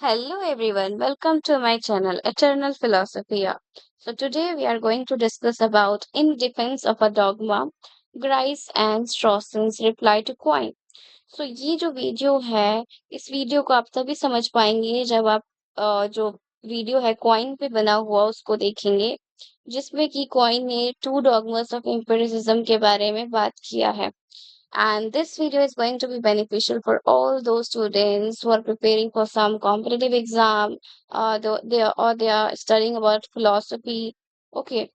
Hello everyone, welcome to my channel Eternal Philosophia. So today we are going to discuss about In Defense of a Dogma, Grice and Strawson's reply to Quine. So ये जो video है, इस video को आप तभी समझ पाएंगे जब आप जो वीडियो है क्वाइन पे बना हुआ उसको देखेंगे, जिसमें कि क्वाइन ने टू डॉगमास ऑफ एम्पिरिसिज्म के बारे में बात किया है. And this video is going to be beneficial for all those students who are preparing for some competitive exam, they are studying about philosophy. Okay,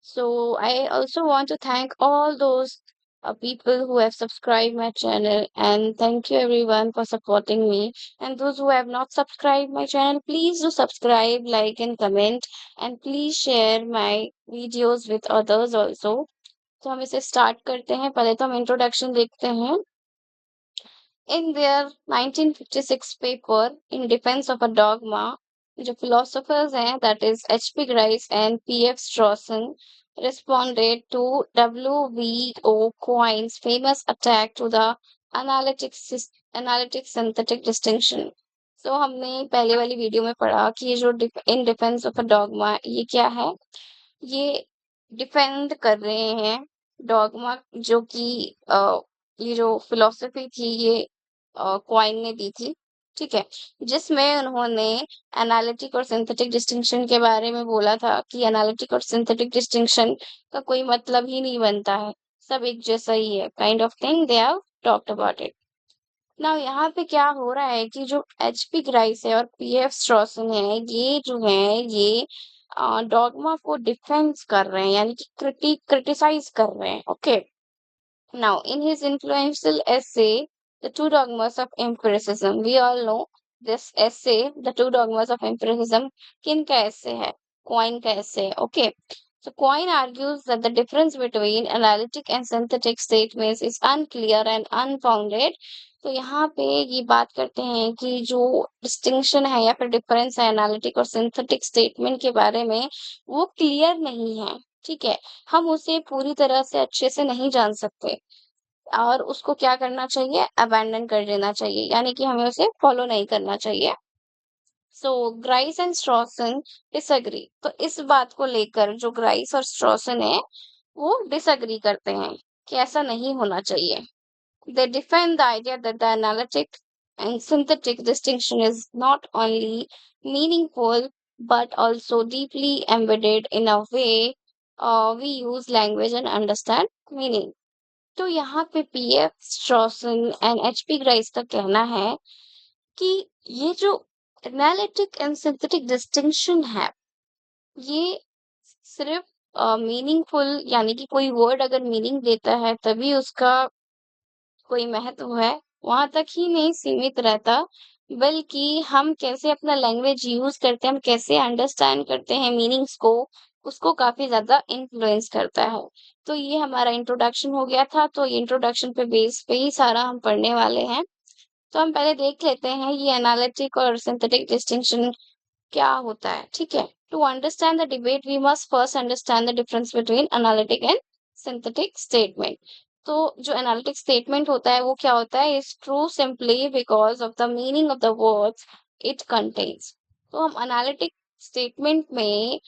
so I also want to thank all those people who have subscribed my channel, and thank you everyone for supporting me. And those who have not subscribed my channel, please do subscribe, like, and comment, and please share my videos with others also. तो हम इसे start करते हैं. पहले तो हम introduction देखते हैं. In their 1956 paper in defence of a dogma, जो फिलोसोफर्स हैं that is H P. Grice and P F. Strawson responded to W.V.O. Quine's famous attack to the analytic synthetic distinction. So हमने पहले वाली वीडियो में पढ़ा कि ये जो इन डिफेंस ऑफ अ डॉगमा ये क्या है. ये डिफेंड कर रहे हैं डॉगमा जो कि ये जो फिलॉसफी थी ये क्वाइन ने दी थी. ठीक है, जिसमें उन्होंने एनालिटिक और सिंथेटिक डिस्टिंक्शन के बारे में बोला था कि एनालिटिक और सिंथेटिक डिस्टिंक्शन का कोई मतलब ही नहीं बनता है, सब एक जैसा ही है, kind of thing they have talked about it. Now यहाँ पे क्या हो रहा है कि जो एच.पी. ग्राइस है और पी.एफ. स्ट्रॉसन है, ये जो है ये डॉगमा को डिफेंस कर रहे हैं, यानी कि क्रिटिसाइज कर रहे हैं. Okay, now in his influential essay the two dogmas of empiricism, we all know this essay the two dogmas of empiricism किन का एसे है? क्वाइन का एसे है. Okay, so Quine argues that the difference between analytic and synthetic statements is unclear and unfounded. तो यहाँ पे ये बात करते हैं कि जो डिस्टिंक्शन है या फिर डिफरेंस है एनालिटिक और सिंथेटिक स्टेटमेंट के बारे में, वो क्लियर नहीं है. ठीक है, हम उसे पूरी तरह से अच्छे से नहीं जान सकते और उसको क्या करना चाहिए, अबैंडन कर देना चाहिए, यानी कि हमें उसे फॉलो नहीं करना चाहिए. सो ग्राइस एंड स्ट्रॉसन डिसएग्री. तो इस बात को लेकर जो ग्राइस और स्ट्रॉसन है वो डिसएग्री करते हैं कि ऐसा नहीं होना चाहिए. They defend the idea that the analytic and synthetic distinction is not only meaningful but also deeply embedded in a way we use language and understand meaning. तो यहाँ पे P F. Strawson and H P. Grice का कहना है कि ये जो analytic and synthetic distinction है ये सिर्फ मीनिंगफुल, यानी कि कोई वर्ड अगर मीनिंग देता है तभी उसका कोई महत्व है, वहां तक ही नहीं सीमित रहता, बल्कि हम कैसे अपना लैंग्वेज यूज करते हैं, हम कैसे अंडरस्टैंड करते हैं मीनिंग्स को, उसको काफी ज्यादा इन्फ्लुएंस करता है. तो ये हमारा इंट्रोडक्शन हो गया था. तो ये इंट्रोडक्शन पे बेस पे ही सारा हम पढ़ने वाले हैं. तो हम पहले देख लेते हैं ये एनालिटिक और सिंथेटिक डिस्टिंक्शन क्या होता है. ठीक है, to understand the debate we must first understand the difference between analytic and synthetic statement. तो जो एनालिटिक स्टेटमेंट होता है वो क्या होता है, is true simply because of the meaning of the words it contains. तो हम एनालिटिक स्टेटमेंट में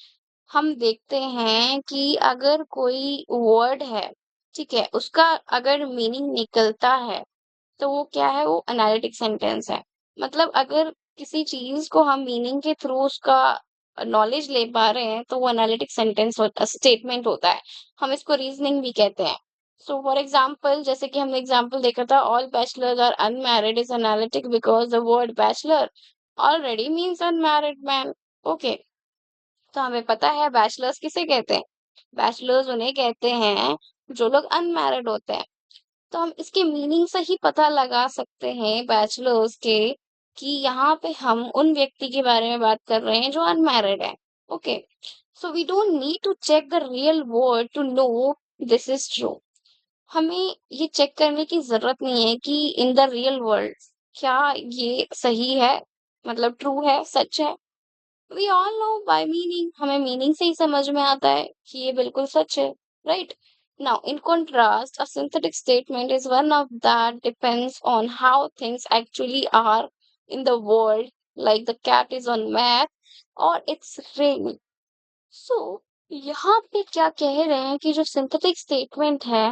हम देखते हैं कि अगर कोई वर्ड है, ठीक है, उसका अगर मीनिंग निकलता है तो वो क्या है, वो एनालिटिक सेंटेंस है. मतलब अगर किसी चीज को हम मीनिंग के थ्रू उसका नॉलेज ले पा रहे हैं तो वो एनालिटिक सेंटेंस स्टेटमेंट होता है. हम इसको रीजनिंग भी कहते हैं. सो फॉर एग्जाम्पल, जैसे कि हमने एग्जाम्पल देखा था, all bachelors are unmarried is analytic because the word bachelor already means unmarried man. Okay, तो हमें पता है बैचलर्स किसे कहते हैं. बैचलर्स उन्हें कहते हैं जो लोग अनमैरिड होते हैं. तो हम इसके मीनिंग से ही पता लगा सकते हैं बैचलर्स के कि यहाँ पे हम उन व्यक्ति के बारे में बात कर रहे हैं जो अनमैरिड है. Okay, so we don't need to check the real word to know this is true. हमें ये चेक करने की जरूरत नहीं है कि इन द रियल वर्ल्ड क्या ये सही है, मतलब ट्रू है, सच है. We all know by meaning, हमें मीनिंग से ही समझ में आता है कि ये बिल्कुल सच है. Right, now in contrast a synthetic statement is one of that depends on how things actually are in the world like the cat is on mat or it's raining. So यहाँ पे क्या कह रहे हैं कि जो सिंथेटिक स्टेटमेंट है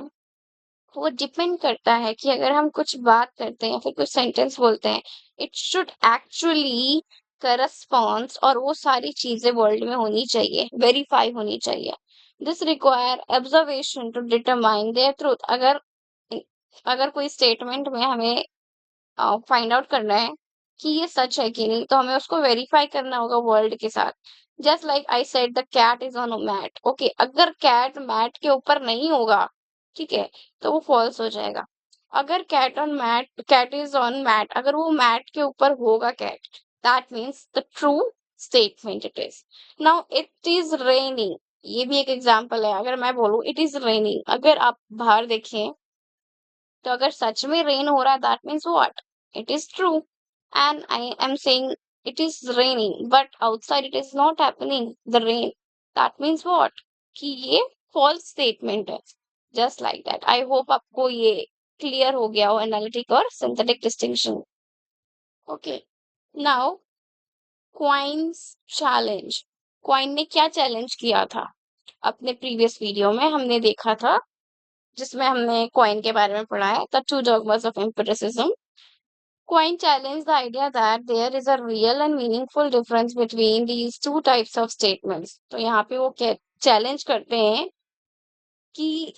वो डिपेंड करता है कि अगर हम कुछ बात करते हैं या फिर कुछ सेंटेंस बोलते हैं, इट शुड एक्चुअली करस्पॉन्ड्स और वो सारी चीजें वर्ल्ड में होनी चाहिए, वेरीफाई होनी चाहिए। This require observation to determine their truth. अगर कोई स्टेटमेंट में हमें फाइंड आउट करना है कि ये सच है कि नहीं, तो हमें उसको वेरीफाई करना होगा वर्ल्ड के साथ। Just like I said the cat is on a mat. Okay, अगर कैट मैट के ऊपर नहीं होगा, ठीक है, तो वो फॉल्स हो जाएगा। अगर कैट इज ऑन मैट, अगर वो मैट के ऊपर होगा cat, that means the true statement it is. Now it is raining, ये भी एक एग्जाम्पल है। अगर मैं बोलूं इट इज रेनिंग, अगर आप बाहर देखें तो अगर सच में रेन हो रहा है, that means what, it is true. And I am saying it is raining but outside it is not happening the rain, that means what, कि ये फॉल्स स्टेटमेंट है। Just like that. I hope आपको ये clear हो गया हो, analytic और synthetic distinction. Okay, now coins challenge. Coin ने क्या चैलेंज किया था? अपने प्रीवियस वीडियो में हमने देखा था, जिसमें हमने कॉइन के बारे में पढ़ा है, the two dogmas of empiricism. Quine challenged the idea that there is a real and meaningful difference between these two types of statements. तो यहाँ पे वो चैलेंज करते हैं कि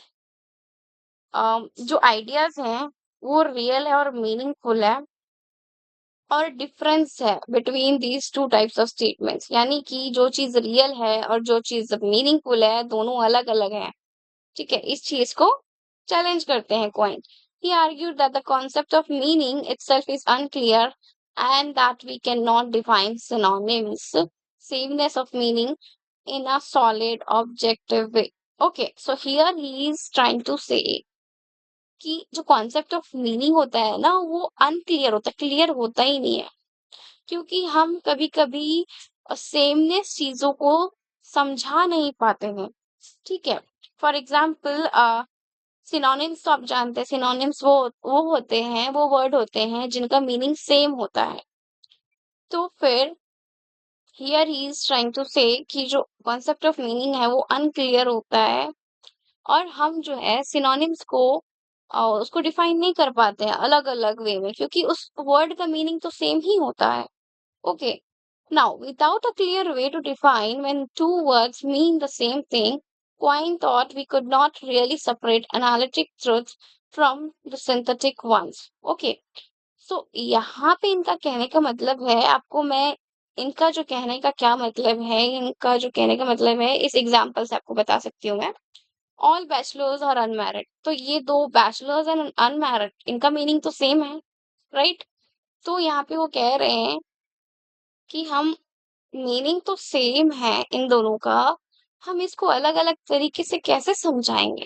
जो आइडियाज हैं वो रियल है और मीनिंगफुल है, और डिफरेंस है between these two types of statements, यानी कि जो चीज रियल है और जो चीज मीनिंगफुल है, दोनों अलग अलग है। ठीक है, इस चीज को चैलेंज करते हैं coin. He argued that the concept of meaning itself is unclear and that we cannot define synonyms, sameness of meaning, in a solid, objective way. Okay, so here he is trying to say कि जो concept of meaning होता है ना, वो unclear होता है, clear होता ही नहीं है, क्योंकि हम कभी कभी सेमनेस चीजों को समझा नहीं पाते हैं। ठीक है, फॉर एग्जाम्पल सिनोनिम्स तो आप जानते हैं, सिनोनिम्स वो होते हैं, वो वर्ड होते हैं जिनका मीनिंग सेम होता है। तो फिर here he is trying to say कि जो कॉन्सेप्ट ऑफ मीनिंग है वो अनक्लियर होता है, और हम जो है सिनोनिम्स को उसको डिफाइन नहीं कर पाते हैं अलग अलग वे में, क्योंकि उस वर्ड का मीनिंग तो सेम ही होता है। Okay, now without a clear way to define when two words mean the same thing, Quine thought we could not really separate analytic truths from the synthetic ones. Okay, so यहाँ पे इनका कहने का मतलब है, आपको मैं इनका जो कहने का क्या मतलब है, इनका जो कहने का मतलब है इस एग्जाम्पल से आपको बता सकती हूँ मैं। ऑल बैचलर्स आर अनमैरिड, तो ये दो बैचलर्स एंड अनमैरिड, इनका मीनिंग तो सेम है, राइट? तो यहाँ पे वो कह रहे हैं कि हम मीनिंग तो सेम है इन दोनों का, हम इसको अलग अलग तरीके से कैसे समझाएंगे?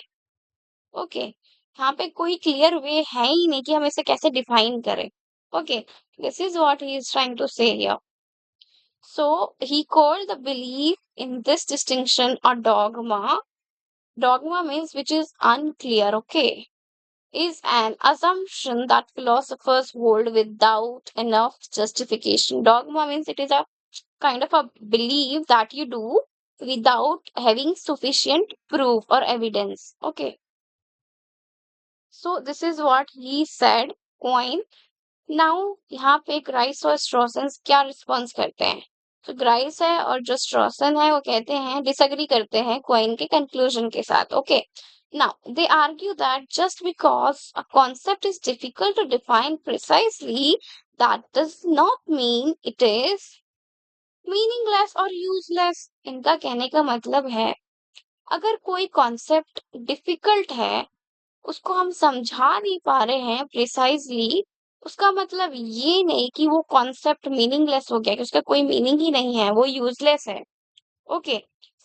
ओके, यहाँ पे कोई क्लियर वे है ही नहीं कि हम इसे कैसे डिफाइन करें। Okay, this is what he is trying to say here. So he called the belief in this distinction a dogma. Dogma means which is unclear, okay? Is an assumption that philosophers hold without enough justification. Dogma means it is a kind of a belief that you do without having sufficient proof or evidence. Okay. So this is what he said, Quine. Now यहाँ पे Grice और स्ट्रॉसन क्या response करते हैं? तो Grice है और जो स्ट्रॉसन है वो कहते हैं, डिसएग्री करते हैं क्वाइन के कंक्लूजन के साथ। Okay, now they argue that just because a concept is difficult to define precisely, that does not mean it is meaningless और यूजलेस। इनका कहने का मतलब है, अगर कोई कॉन्सेप्ट डिफिकल्ट है, उसको हम समझा नहीं पा रहे हैं प्रिसाइजली, उसका मतलब ये नहीं कि वो कॉन्सेप्ट मीनिंगलेस हो गया, कि उसका कोई मीनिंग ही नहीं है, वो यूजलेस है। ओके,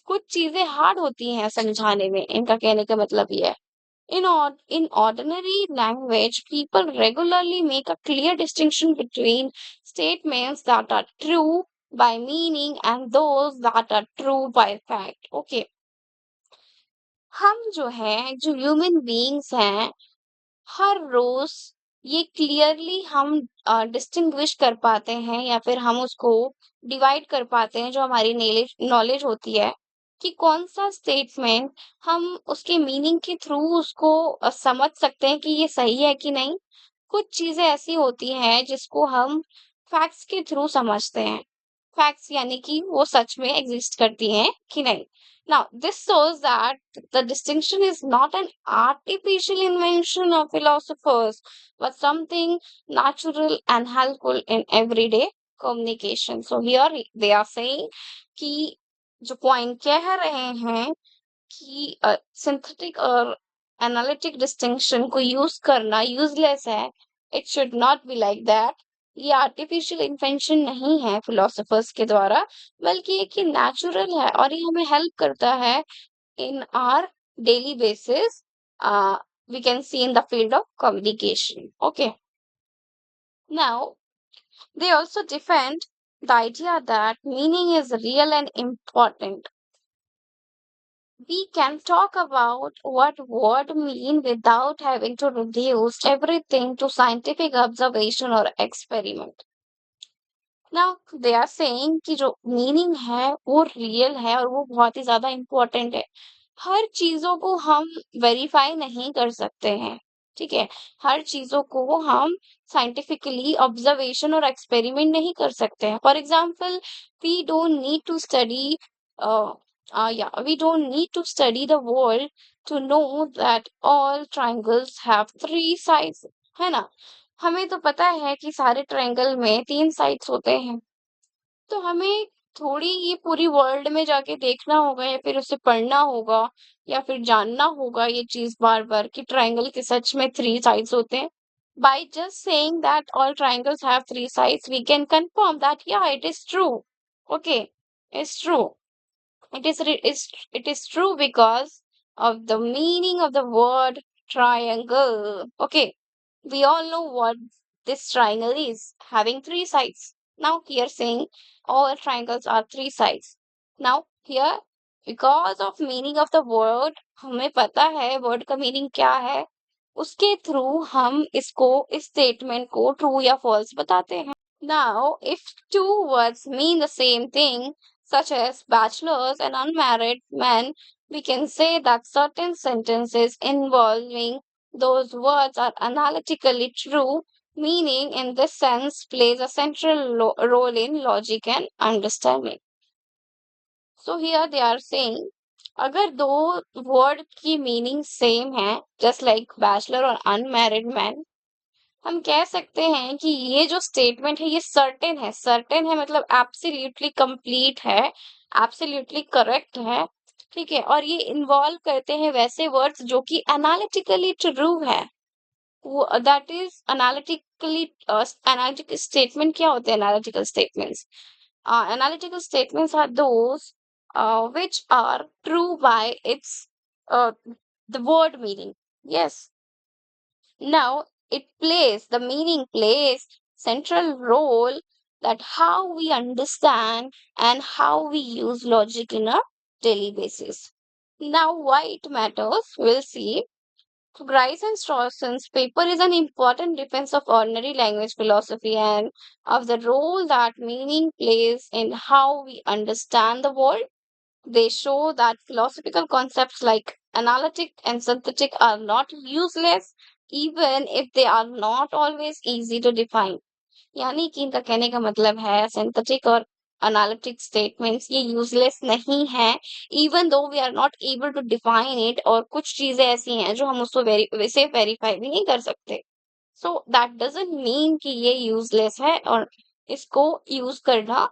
कुछ चीजें हार्ड होती हैं समझाने में, इनका कहने का मतलब ये है। In ordinary language, people regularly make a clear distinction between statements that are true by meaning and those that are true by fact. Okay, हम जो है, जो ह्यूमन बीइंग्स हैं, हर रोज ये क्लियरली हम डिस्टिंग्विश कर पाते हैं या फिर हम उसको डिवाइड कर पाते हैं जो हमारी नॉलेज नॉलेज होती है कि कौन सा स्टेटमेंट हम उसके मीनिंग के थ्रू उसको समझ सकते हैं कि ये सही है कि नहीं। कुछ चीजें ऐसी होती हैं जिसको हम फैक्ट्स के थ्रू समझते हैं। फैक्ट्स यानी कि वो सच में एग्जिस्ट करती हैं कि नहीं। Now, this shows that the distinction is not an artificial invention of philosophers, but something natural and helpful in everyday communication. So here they are saying कि जो पॉइंट कह रहे हैं कि सिंथेटिक और एनालिटिक डिस्टिंक्शन को यूज करना useless है। It should not be like that. ये आर्टिफिशियल इन्वेंशन नहीं है फिलोसोफर्स के द्वारा, बल्कि ये कि नेचुरल है और ये हमें हेल्प करता है in our daily basis. We can see in the field of communication. Okay. Now, they also defend the idea that meaning is real and important. We can talk about what word mean without having to reduce everything to scientific observation or experiment. Now they are saying कि जो meaning है वो real है और वो बहुत ही ज्यादा important है। हर चीजों को हम वेरीफाई नहीं कर सकते हैं, ठीक है। हर चीजों को हम साइंटिफिकली ऑब्जर्वेशन और एक्सपेरिमेंट नहीं कर सकते हैं। For example, we don't need to study we don't need to study the world to know that all triangles have three sides, है ना। हमें तो पता है कि सारे ट्रायंगल में तीन साइड्स होते हैं। तो हमें थोड़ी ये पूरी वर्ल्ड में जाके देखना होगा या फिर उसे पढ़ना होगा या फिर जानना होगा ये चीज बार बार कि ट्रायंगल के सच में थ्री साइड्स होते हैं। By just saying that all triangles have three sides we can confirm that या it is true. Okay, it's true. It is true because of the meaning of the word triangle. Okay, we all know what this triangle is, having three sides. Now here saying all triangles are three sides. Now here, because of meaning of the word, हमें पता है word का meaning क्या है, उसके through हम इसको इस statement को true या false बताते हैं। Now, if two words mean the same thing, such as bachelors and unmarried men, we can say that certain sentences involving those words are analytically true. Meaning, in this sense, plays a central role in logic and understanding. So here they are saying, अगर दो word की meaning same है, just like bachelor और unmarried man, हम कह सकते हैं कि ये जो स्टेटमेंट है ये सर्टेन है। सर्टेन है मतलब एब्सोल्युटली कंप्लीट है, एब्सोल्युटली करेक्ट है, ठीक है। और ये इन्वॉल्व करते हैं वैसे वर्ड्स जो कि एनालिटिकली ट्रू है। वो that is analytically analytical statement क्या होते हैं? Analytical statements, analytical statements are those which are true by its the word meaning. Yes. Now the meaning plays central role that how we understand and how we use logic in a daily basis. Now why it matters, we'll see. Grice and Strawson's paper is an important defense of ordinary language philosophy and of the role that meaning plays in how we understand the world. They show that philosophical concepts like analytic and synthetic are not useless, even if they are not always easy to define. यानी कि इनका कहने का मतलब है synthetic और analytic statements ये useless नहीं है, even though we are not able to define it. और कुछ चीजें ऐसी हैं जो हम उसको वैसे वेरीफाई भी नहीं कर सकते। सो दैट डजंट मीन कि ये यूजलेस है और इसको यूज करना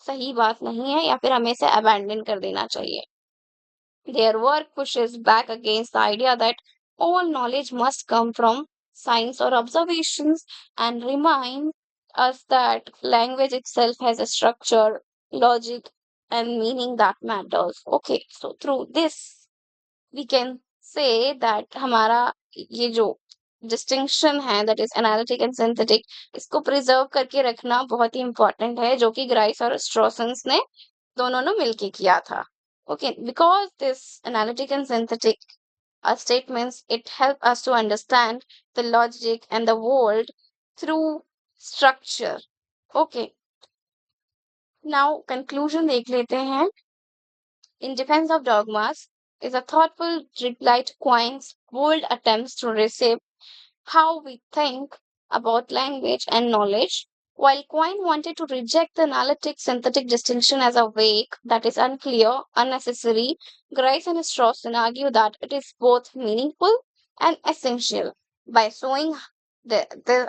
सही बात नहीं है या फिर हमें इसे अबैंडन कर देना चाहिए। Their work pushes back against the idea that all knowledge must come from science or observations and remind us that language itself has a structure, logic, and meaning that matters. Okay, so through this, we can say that हमारा ये जो distinction है that is analytic and synthetic, इसको preserve करके रखना बहुत ही important है, जो कि ग्राइस और स्ट्रॉसन्स ने दोनों ने मिलके किया था। Okay, because this analytic and synthetic statements, it helps us to understand the logic and the world through structure. Okay, now conclusion देख लेते हैं. In Defense of Dogmas is a thoughtful reply to Quine's bold attempts to reshape how we think about language and knowledge. While Quine wanted to reject the analytic synthetic distinction as a vague, that is unclear, unnecessary, Grice and Strawson argue that it is both meaningful and essential by showing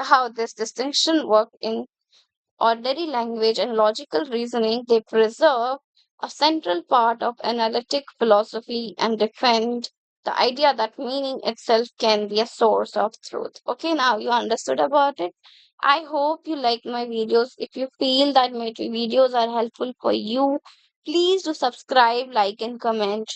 how this distinction works in ordinary language and logical reasoning. They preserve a central part of analytic philosophy and defend the idea that meaning itself can be a source of truth. Okay, now you understood about it. I hope you like my videos. If you feel that my videos are helpful for you, please do subscribe, like, and comment.